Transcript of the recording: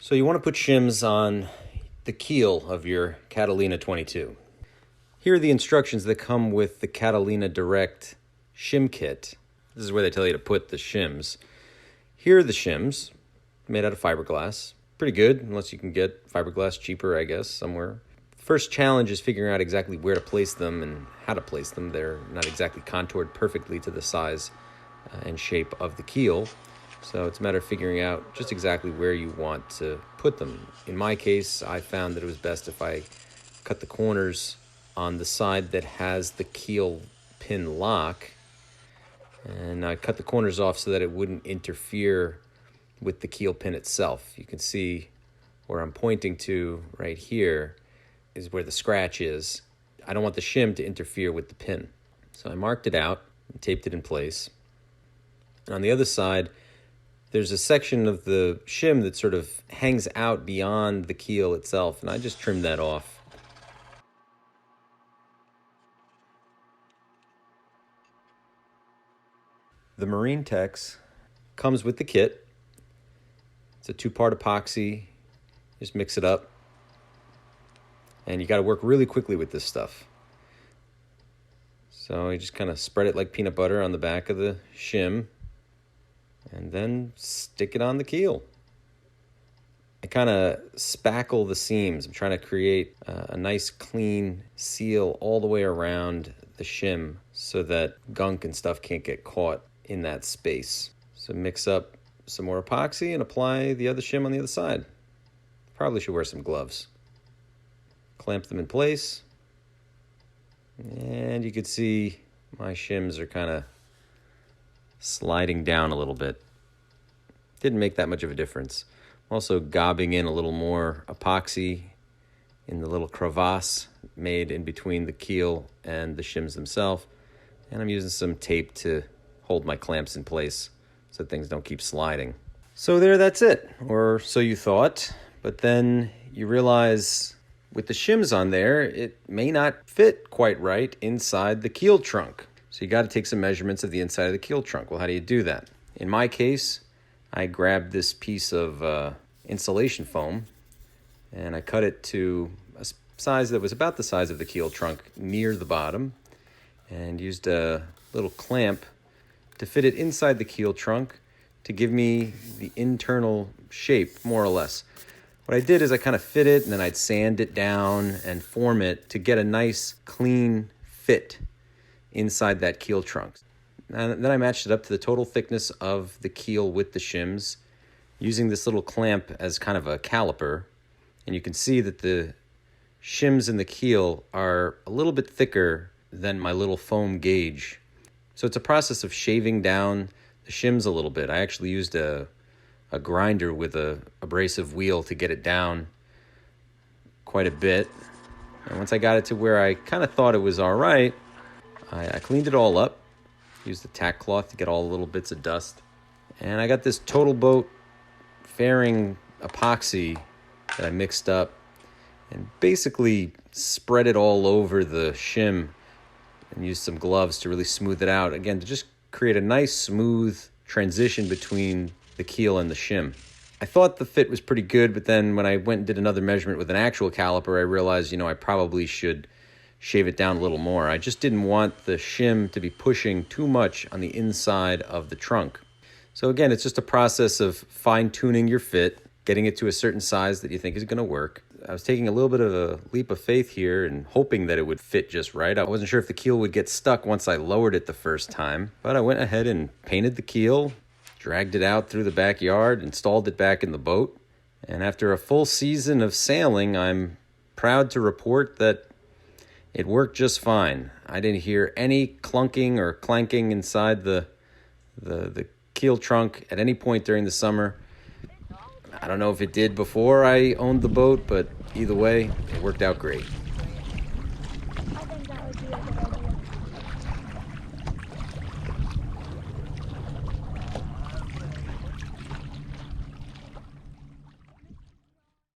So you want to put shims on the keel of your Catalina 22. Here are the instructions that come with the Catalina Direct shim kit. This is where they tell you to put the shims. Here are the shims, made out of fiberglass. Pretty good, unless you can get fiberglass cheaper, I guess, somewhere. First challenge is figuring out exactly where to place them and how to place them. They're not exactly contoured perfectly to the size and shape of the keel. So it's a matter of figuring out just exactly where you want to put them. In my case, I found that it was best if I cut the corners on the side that has the keel pin lock. And I cut the corners off so that it wouldn't interfere with the keel pin itself. You can see where I'm pointing to right here is where the scratch is. I don't want the shim to interfere with the pin. So I marked it out and taped it in place. And on the other side, there's a section of the shim that sort of hangs out beyond the keel itself, and I just trimmed that off. The Marine Tex comes with the kit. It's a 2-part epoxy. Just mix it up. And you got to work really quickly with this stuff. So you just kind of spread it like peanut butter on the back of the shim, and then stick it on the keel. I kind of spackle the seams. I'm trying to create a nice clean seal all the way around the shim so that gunk and stuff can't get caught in that space. So mix up some more epoxy and apply the other shim on the other side. Probably should wear some gloves. Clamp them in place. And you can see my shims are kind of sliding down a little bit. Didn't make that much of a difference. I'm also gobbing in a little more epoxy in the little crevasse made in between the keel and the shims themselves. And I'm using some tape to hold my clamps in place so things don't keep sliding. So that's it, or so you thought. But then you realize with the shims on there, it may not fit quite right inside the keel trunk. So you got to take some measurements of the inside of the keel trunk. Well, how do you do that? In my case, I grabbed this piece of insulation foam and I cut it to a size that was about the size of the keel trunk near the bottom, and used a little clamp to fit it inside the keel trunk to give me the internal shape, more or less. What I did is I kind of fit it and then I'd sand it down and form it to get a nice clean fit inside that keel trunk. And then I matched it up to the total thickness of the keel with the shims, using this little clamp as kind of a caliper. And you can see that the shims in the keel are a little bit thicker than my little foam gauge. So it's a process of shaving down the shims a little bit. I actually used a grinder with a abrasive wheel to get it down quite a bit. And once I got it to where I kind of thought it was all right, I cleaned it all up, used the tack cloth to get all the little bits of dust. And I got this Total Boat fairing epoxy that I mixed up and basically spread it all over the shim and used some gloves to really smooth it out. Again, to just create a nice smooth transition between the keel and the shim. I thought the fit was pretty good, but then when I went and did another measurement with an actual caliper, I realized, I probably should shave it down a little more. I just didn't want the shim to be pushing too much on the inside of the trunk. So again, it's just a process of fine-tuning your fit, getting it to a certain size that you think is going to work. I was taking a little bit of a leap of faith here and hoping that it would fit just right. I wasn't sure if the keel would get stuck once I lowered it the first time, but I went ahead and painted the keel, dragged it out through the backyard, installed it back in the boat. And after a full season of sailing, I'm proud to report that it worked just fine. I didn't hear any clunking or clanking inside the keel trunk at any point during the summer. I don't know if it did before I owned the boat, but either way, it worked out great. I think that would be a good idea.